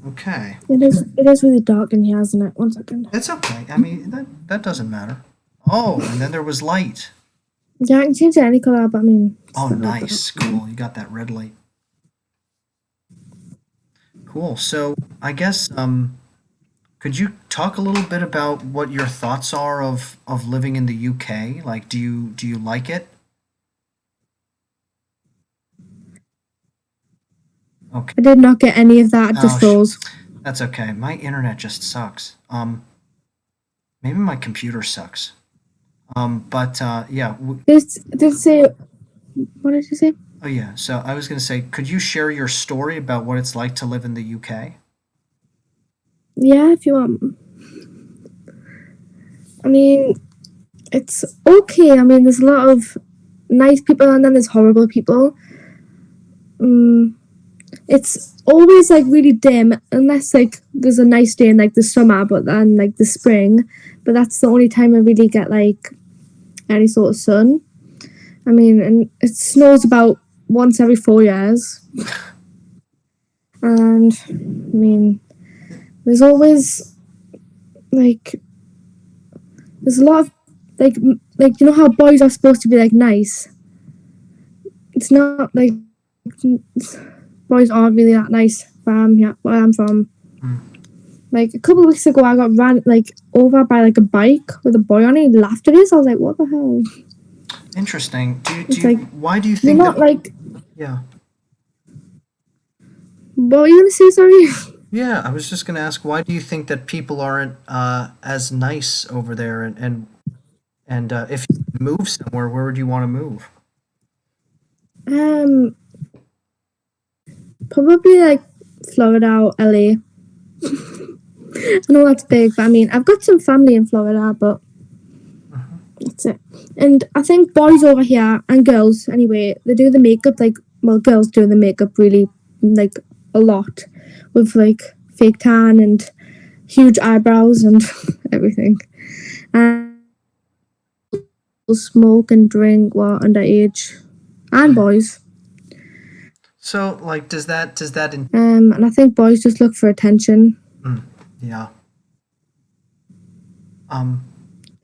Okay. It is really dark in here, isn't it? One second. It's okay. I mean, that doesn't matter. Oh, and then there was light. Yeah, I can change it any color, but I mean, Oh, still dark. nice. Cool. You got that red light. Cool. So I guess could you talk a little bit about what your thoughts are of living in the UK? Like, do you like it? Okay. I did not get any of that. It just Oh, froze. that's okay. My internet just sucks. Maybe my computer sucks. But yeah. Did it say? What did you say? Oh yeah. So I was gonna say, could you share your story about what it's like to live in the UK? Yeah, if you want. I mean, it's okay. I mean, there's a lot of nice people and then there's horrible people. Mm, it's always like really dim unless like there's a nice day in like the summer, but then like the spring. But that's the only time I really get like any sort of sun. I mean, and it snows about once every 4 years. And I mean, there's always like there's a lot of like you know how boys are supposed to be like nice. It's not like boys aren't really that nice where I'm from. Hmm. Like a couple of weeks ago, I got ran like over by like a bike with a boy on it. He laughed at us. I was like, "What the hell?" Interesting. It's like Why do you you're think that? not like. Yeah. What were you gonna say? Sorry. Yeah, I was just gonna ask, why do you think that people aren't as nice over there, and if you could move somewhere, where would you want to move? Um, Probably like Florida or LA. I know that's big, but I mean, I've got some family in Florida, but Mhm. that's it. And I think boys over here and girls anyway, they do the makeup like well, girls do the makeup really like a lot with like fake tan and huge eyebrows and everything. And smoke and drink while underage and boys. So, like, does that in? And I think boys just look for attention. Mm, yeah. Um,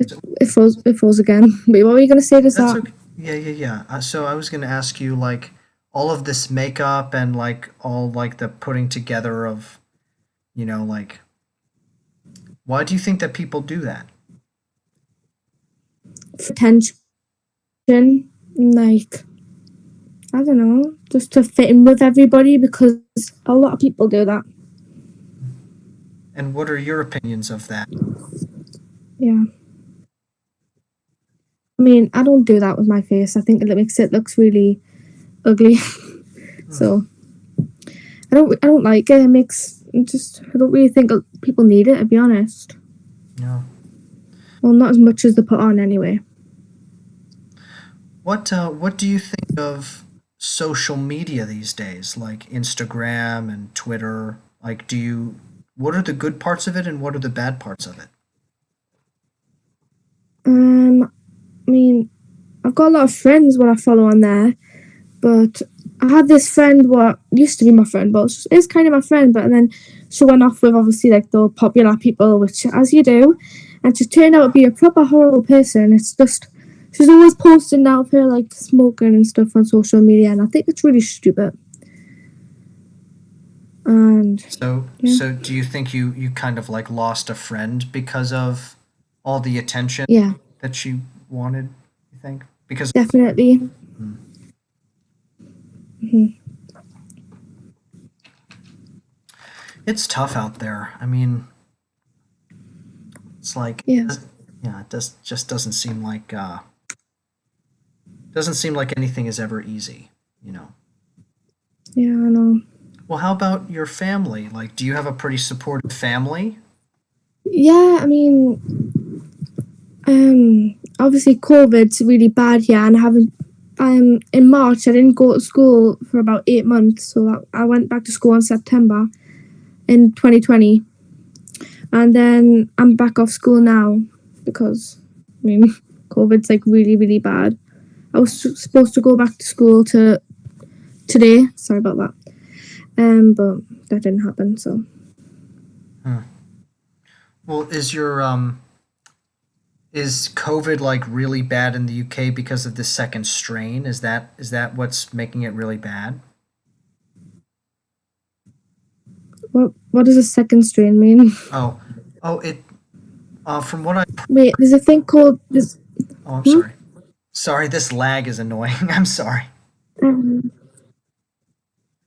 so It falls again. Wait, what were you gonna say to that's that? okay. Yeah, yeah, yeah. So I was gonna ask you, like, all of this makeup and like all like the putting together of, like, why do you think that people do that? For attention. Like I don't know, just to fit in with everybody because a lot of people do that. And what are your opinions of that? Yeah. I mean, I don't do that with my face. I think it makes it looks really ugly. Hmm. So I don't like it. It makes it just I don't really think people need it to be honest. Yeah. Well, not as much as they put on anyway. What do you think of social media these days, like Instagram and Twitter? Like, what are the good parts of it and what are the bad parts of it? I mean, I've got a lot of friends what I follow on there, but I had this friend what used to be my friend, but is kind of my friend, but then she went off with obviously like the popular people, which as you do, and she turned out to be a proper horrible person. It's just she's always posting now of her like smoking and stuff on social media, and I think it's really stupid. And yeah, So do you think you kind of like lost a friend because of all the attention yeah, that she wanted, you think? Because definitely. Hmm. Hmm. It's tough out there. I mean, it's like Yeah, yeah, it just doesn't seem like anything is ever easy, you know. yeah, I know. Well, how about your family? Like, do you have a pretty supportive family? Yeah, I mean, obviously COVID's really bad here, and I haven't. In March I didn't go to school for about 8 months, so I went back to school in September in 2020, and then I'm back off school now because I mean COVID's like really really bad. I was supposed to go back to school to today. Sorry about that. But that didn't happen. So Hmm. Well, is COVID like really bad in the UK because of the second strain? Is that what's making it really bad? What does a second strain mean? Oh, oh, it from what I Wait, there's a thing called this. oh, I'm Hmm? sorry. Sorry, this lag is annoying. I'm sorry. Um,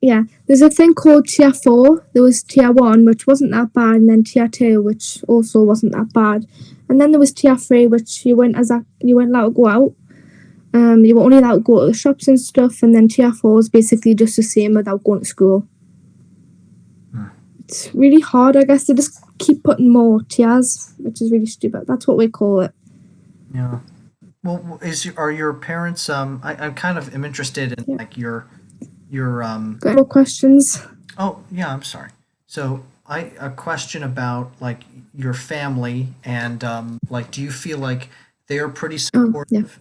yeah, there's a thing called tier four. There was tier one, which wasn't that bad, and then tier two, which also wasn't that bad, and then there was tier three, which you weren't allowed to go out. You were only allowed to go to the shops and stuff, and then tier four is basically just the same without going to school. Hmm. It's really hard, I guess. They just keep putting more tiers, which is really stupid. That's what we call it. Yeah. Well, are your parents? I'm kind of am interested in Yeah. like your. Got any more questions? Oh, yeah. I'm sorry. So I a question about like your family and like, do you feel like they are pretty Yeah. supportive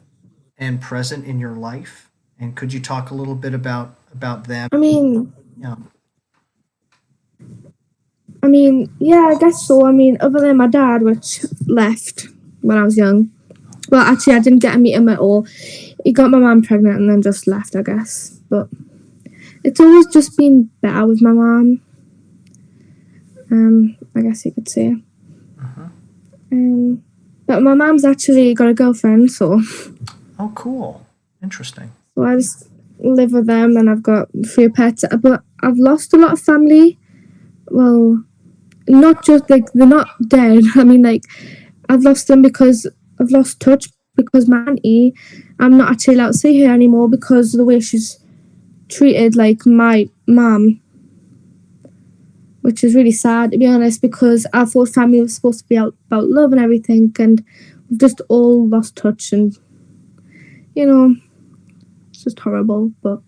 and present in your life? And could you talk a little bit about them? I mean, Yeah. yeah, I guess so. I mean, other than my dad, which left when I was young. Well, actually, I didn't get to meet him at all. He got my mum pregnant and then just left, I guess. But it's always just been better with my mum. I guess you could say. Hmm. Um, but my mum's actually got a girlfriend, Oh, cool. Interesting. so I just live with them, and I've got a few pets. But I've lost a lot of family. Well, not just like they're not dead. I mean, like I've lost them because I've lost touch because my auntie, I'm not actually allowed to see her anymore because of the way she's treated like my mum, which is really sad to be honest. Because I thought family was supposed to be about love and everything, and we've just all lost touch, and you know, it's just horrible. But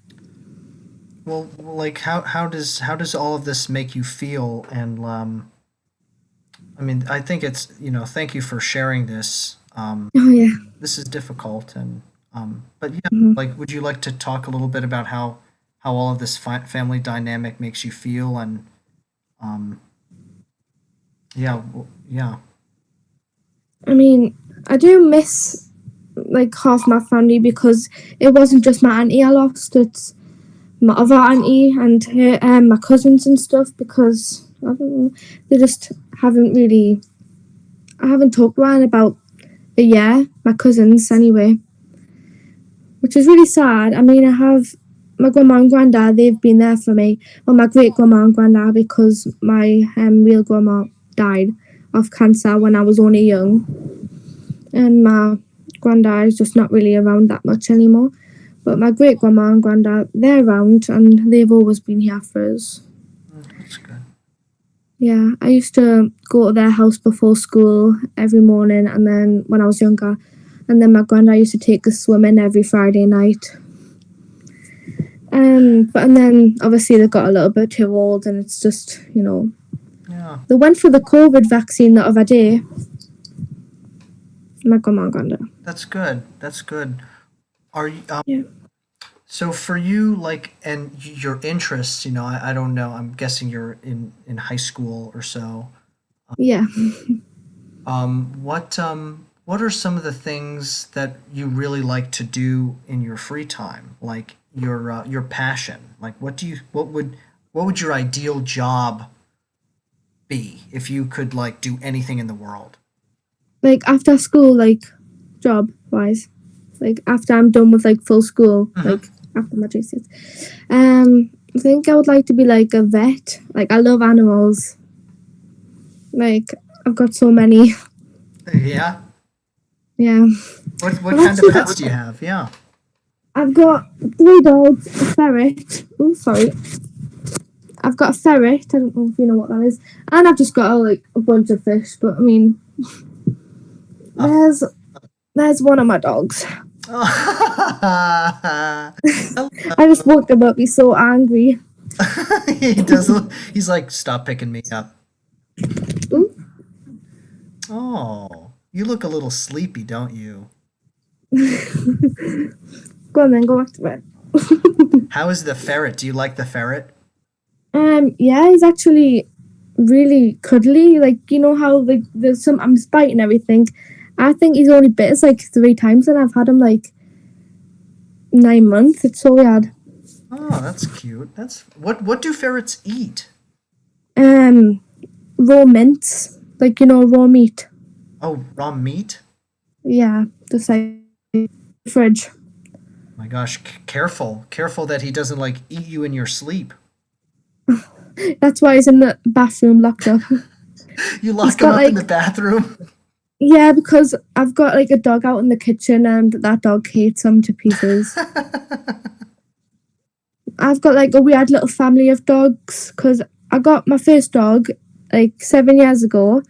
Well, like how does all of this make you feel? And I mean, I think it's, thank you for sharing this. oh yeah, This is difficult, and but yeah, hmm like, would you like to talk a little bit about how all of this family dynamic makes you feel? And um, yeah, yeah. I mean, I do miss like half my family because it wasn't just my auntie I lost. It's my other auntie and her, my cousins and stuff because I don't know, they just haven't really. I haven't talked to her in about a year. My cousins anyway, which is really sad. I mean, I have my grandma and granddad. They've been there for me. Well, my great grandma and granddad because my real grandma died of cancer when I was only young, and my granddad is just not really around that much anymore. But my great grandma and granddad, they're around and they've always been here for us. That's good. Yeah, I used to go to their house before school every morning, and then when I was younger, and then my granddad used to take us swimming every Friday night. But and then obviously they got a little bit too old, and it's just Yeah, they went for the COVID vaccine the other day. My grandma and granddad. that's good. That's good. Are you Yeah, so for you, like, and your interests? I don't know. I'm guessing you're in high school or so. yeah. What are some of the things that you really like to do in your free time? Like your passion? Like, what would your ideal job be if you could like do anything in the world? Like after school, like job wise, like after I'm done with like full school, Hmm. like after my GCSEs. I think I would like to be like a vet. Like I love animals. Like I've got so many. Yeah. Yeah. What I've kind of actually pets got do you have? Yeah. I've got three dogs, a ferret. Oh, sorry. I've got a ferret. I don't know if you know what that is. And I've just got like a bunch of fish. But I mean, Uh, there's there's one of my dogs. I just woke him up. He's so angry. he does. He's like, stop picking me up. Ooh. Oh, you look a little sleepy, don't you? Go on then, go back to bed. How is the ferret? Do you like the ferret? Yeah, he's actually. really cuddly. Like, you know how like there's some I'm biting everything. I think he's only bit us like 3 times, and I've had him like 9 months. It's so weird. Oh, that's cute. That's what do ferrets eat? Um, Raw mints, like raw meat. Oh, raw meat? Yeah, just like fridge. My gosh, careful. Careful that he doesn't like eat you in your sleep. That's why he's in the bathroom locked up. You He's lock him got up in the like bathroom? yeah, because I've got like a dog out in the kitchen, and that dog hates him to pieces. I've got like a weird little family of dogs because I got my first dog like 7 years ago,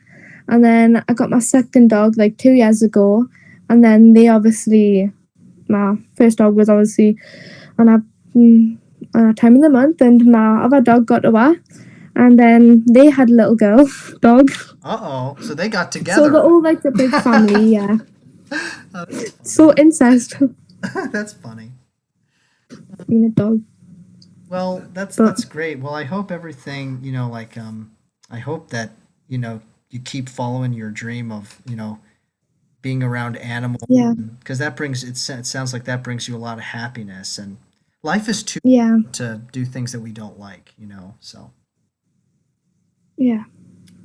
and then I got my second dog like 2 years ago, and then my first dog was obviously on a time of the month, and my other dog got away, and then they had a little girl dog, Uh-oh. So they got so they're together. all like a big family. Yeah, Oh, that's so funny. incest That's funny. being a dog, Well, that's but that's great. Well, I hope everything, I hope that, you keep following your dream of, being around animals yeah, because that brings it sounds like that brings you a lot of happiness and life is too yeah, short to do things that we don't like, so yeah,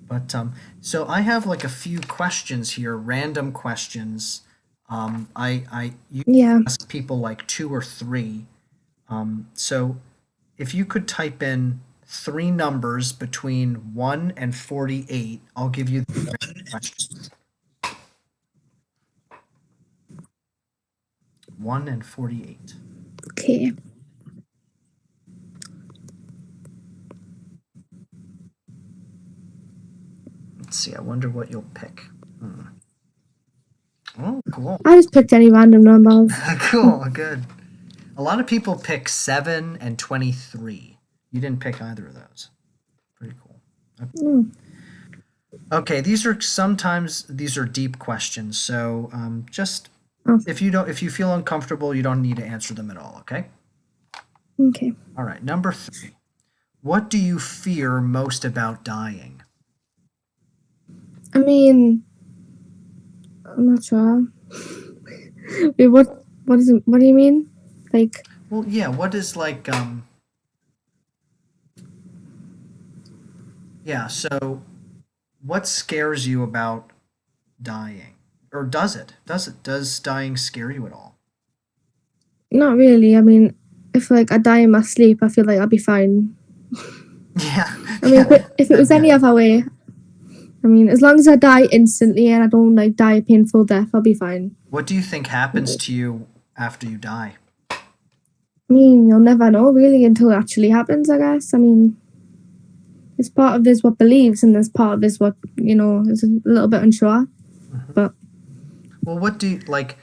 but so I have like a few questions here, random questions. I usually yeah. ask people like two or three. So if you could type in three numbers between 1 and 48, I'll give you the random questions. 1 and 48. Okay. Let's see. I wonder what you'll pick. Oh, cool. I just picked any random numbers. Cool. Good. A lot of people pick 7 and 23. You didn't pick either of those. Pretty cool. Mm. Okay, these are deep questions. So just Oh, if you feel uncomfortable, you don't need to answer them at all. Okay. okay. All right. Number 3. What do you fear most about dying? I mean, I'm not sure. Wait, what is it? What do you mean? Like, Well, yeah. What is like yeah. So what scares you about dying? Or does it? Does dying scare you at all? not really. I mean, if like I die in my sleep, I feel like I'll be fine. Yeah. I mean, Yeah. if it That'd was be any other way, I mean, as long as I die instantly and I don't like die a painful death, I'll be fine. What do you think happens to you after you die? I mean, you'll never know really until it actually happens, I guess. I mean, it's part of this what believes, and there's part of this what, is a little bit unsure. Mhm. But Well, what do you like?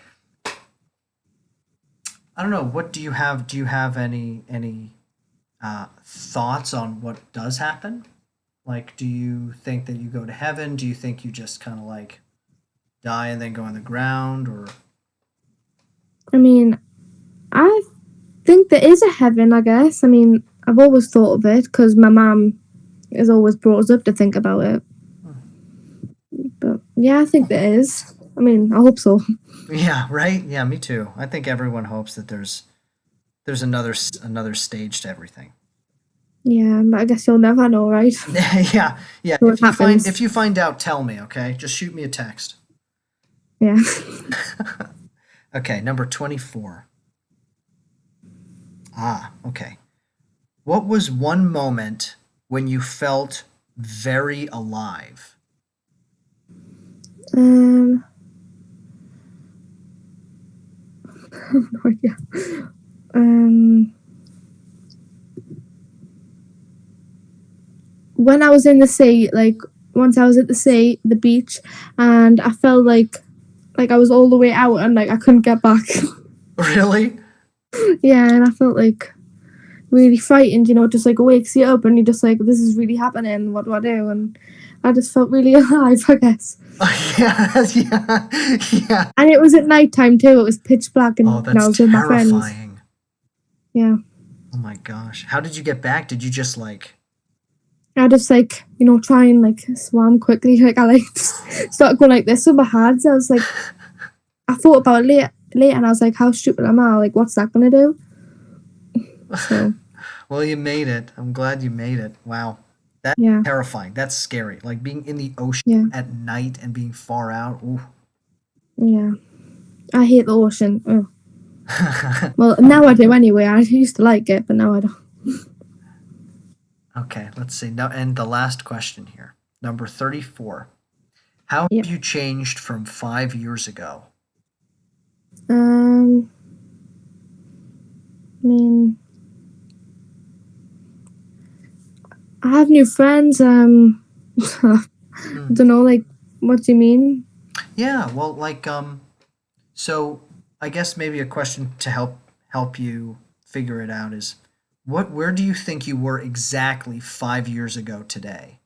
I don't know. What do you have? Do you have any thoughts on what does happen? Like, do you think that you go to heaven? Do you think you just kind of like die and then go on the ground, or I mean, I think there is a heaven, I guess. I mean, I've always thought of it because my mum has always brought us up to think about it. But yeah, I think there is. I mean, I hope so. yeah, right? Yeah, me too. I think everyone hopes that there's another stage to everything. Yeah, but I guess you'll never know, right? Yeah, yeah. So it happens. If you find out, tell me, okay? Just shoot me a text. Yeah. Okay, number 24. Ah, okay. What was one moment when you felt very alive? um, no idea. Um, when I was in the sea, like once I was at the sea, the beach, and I felt like I was all the way out and like I couldn't get back. Really? Yeah, and I felt like really frightened, just like wakes you up and you're just like, this is really happening. What do I do? And I just felt really alive, I guess. Oh, yeah, yeah, yeah. And it was at night time too. It was pitch black, Oh, and I that's was with my friends. terrifying. Yeah, Oh my gosh. How did you get back? Did you just like I just like, try and like swam quickly. Like I like just started going like this with my hands. I was like, I thought about it later, and I was like, how stupid am I? Like, what's that gonna do? So Well, you made it. I'm glad you made it. Wow. That's yeah, terrifying. That's scary. Like being in the ocean yeah, at night and being far out. Ooh. yeah. I hate the ocean. Ugh. Well, now I do anyway. I used to like it, but now I don't. Okay, let's see. Now, and the last question here. Number 34. How Yeah. have you changed from 5 years ago? Um. I mean, I have new friends. I Hmm. don't know. Like, what do you mean? Yeah, well, like, so I guess maybe a question to help you figure it out is where do you think you were exactly 5 years ago today?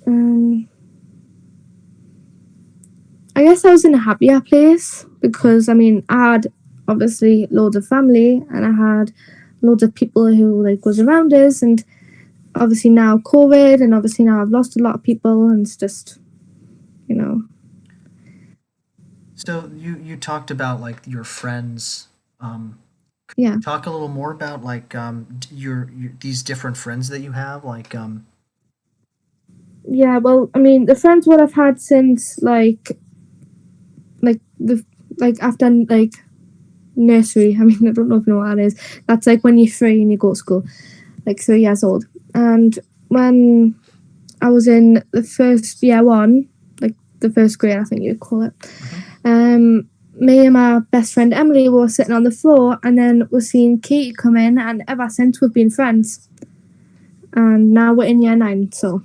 Um. I guess I was in a happier place Oh, because I mean I had obviously loads of family and I had loads of people who like was around us, and obviously now COVID, and obviously now I've lost a lot of people, and it's just you know so you talked about like your friends. Um, yeah, Talk a little more about like your these different friends that you have. Like yeah. Well, I mean the friends what I've had since like the like after like nursery. I mean I don't know if you know what that is. That's like when you're 3 and you go to school, like 3 years old, and when I was in the first year one, like the first grade, I think you'd call it. mhm. Me and my best friend Emily were sitting on the floor, and then we're seeing Katie come in, and ever since we've been friends. And now we're in year 9, so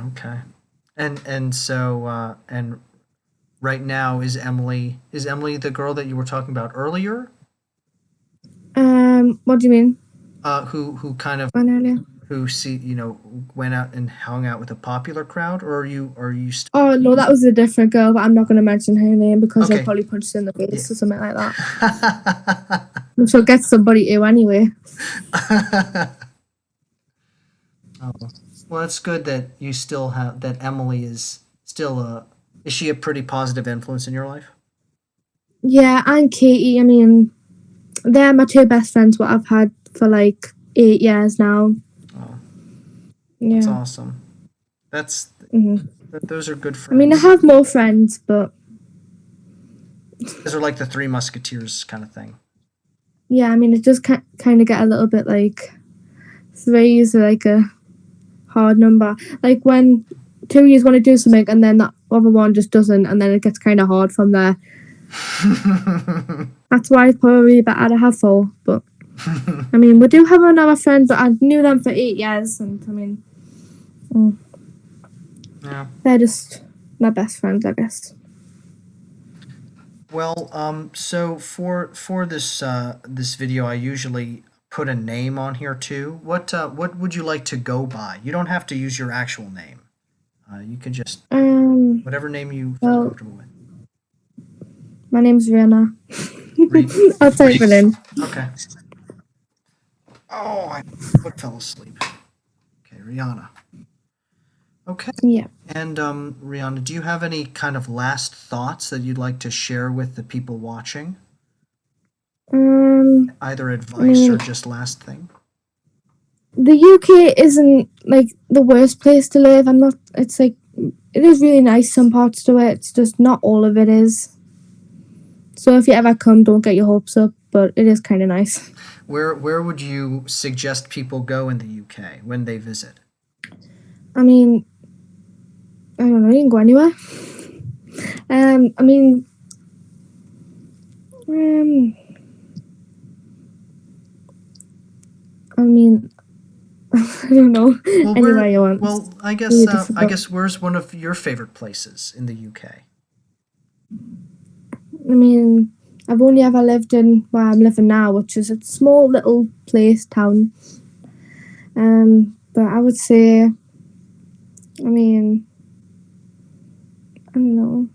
Okay. And so and right now is Emily the girl that you were talking about earlier? what do you mean? Who kind of When earlier? who see went out and hung out with a popular crowd, or are you still Oh no, that was a different girl, but I'm not going to mention her name because I'll okay? probably punch her in the Yeah. face or something like that. And she'll get somebody to anyway. Oh, well, it's good that you still have that Emily is still a is she a pretty positive influence in your life? Yeah, and Katie. I mean, they're my two best friends. What I've had for like 8 years now. Oh, that's Yeah. awesome. That's hmm those are good I mean, I friends. have more friends, but Those are like the Three Musketeers kind of thing. yeah, I mean, it does kind of get a little bit like 3 is like a hard number. Like when 2 years want to do something and then that other one just doesn't, and then it gets kind of hard from there. That's why it's probably better to have 4. But I mean, we do have another friend, but I knew them for 8 years, and I mean, mm, Yeah. they're just my best friends, I guess. Well, so for this video, I usually put a name on here too. What would you like to go by? You don't have to use your actual name. You can just Um, whatever name you feel well, comfortable with. my name's Rhianna. Re- I'll type it in. okay. Oh, I foot fell asleep. Okay, Rihanna. Okay. Yeah. And Rihanna, do you have any kind of last thoughts that you'd like to share with the people watching? Um, Either I advice or mean, just last thing? the UK isn't like the worst place to live. I'm not. It's like it is really nice. Some parts to it. It's just not all of it is. So if you ever come, don't get your hopes up. But it is kind of nice. Where would you suggest people go in the UK when they visit? I mean, I don't know. You can go anywhere. I mean, um, I mean, I don't know. Well, Anywhere you want. It's I guess really I difficult. guess where's one of your favorite places in the UK? I mean, I've only ever lived in where I'm living now, which is a small little place town. But I would say, I mean, I don't know.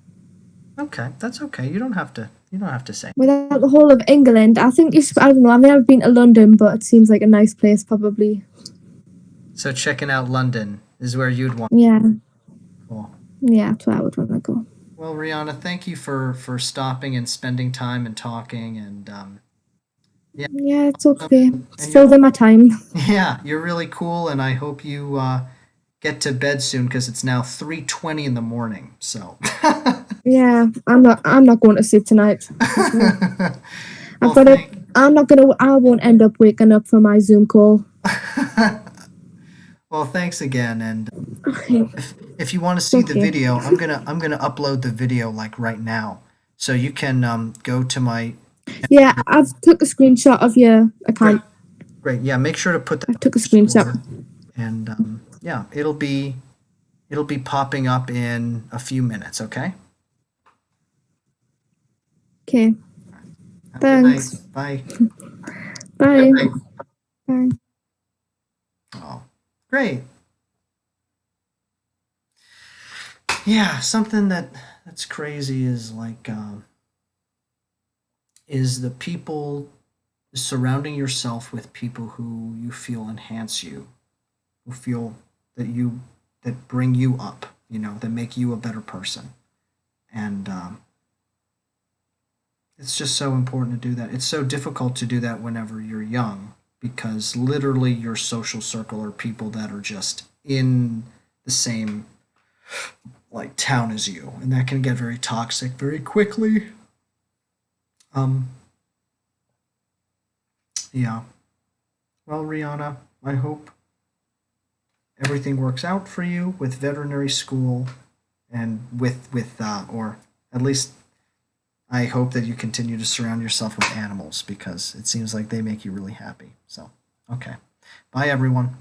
Okay, that's okay. You don't have to You don't have to say. Without the whole of England, I think you should. I don't know. I've never been to London, but it seems like a nice place, probably. So checking out London is where you'd want. Yeah, Cool. yeah, that's where I would want to go. Well, Rihanna, thank you for stopping and spending time and talking. And yeah, Yeah, it's okay. It's and filled in my time. yeah, you're really cool. And I hope you get to bed soon because it's now 3:20 in the morning. So. Yeah, I'm not. I'm not going to sleep tonight. Trust me. I've Well, got to. thank. I'm not gonna. I won't end up waking up for my Zoom call. Well, thanks again. And Okay. if you want to It's see the okay. video, I'm gonna upload the video like right now, so you can go to my. Yeah, I've took a screenshot of your Great, account. great. Yeah, make sure to put that I on took a screenshot. Discord, and yeah, it'll be popping up in a few minutes. Okay. Okay. Have a good night. Thanks. Bye. Bye. Bye. Oh, great. Yeah, something that's crazy is like is the people surrounding yourself with people who you feel enhance you, who feel that you that bring you up, that make you a better person. And it's just so important to do that. It's so difficult to do that whenever you're young because literally your social circle are people that are just in the same like town as you, and that can get very toxic very quickly. Um, yeah. Well, Rihanna, I hope everything works out for you with veterinary school and or at least I hope that you continue to surround yourself with animals because it seems like they make you really happy. So, okay. Bye, everyone.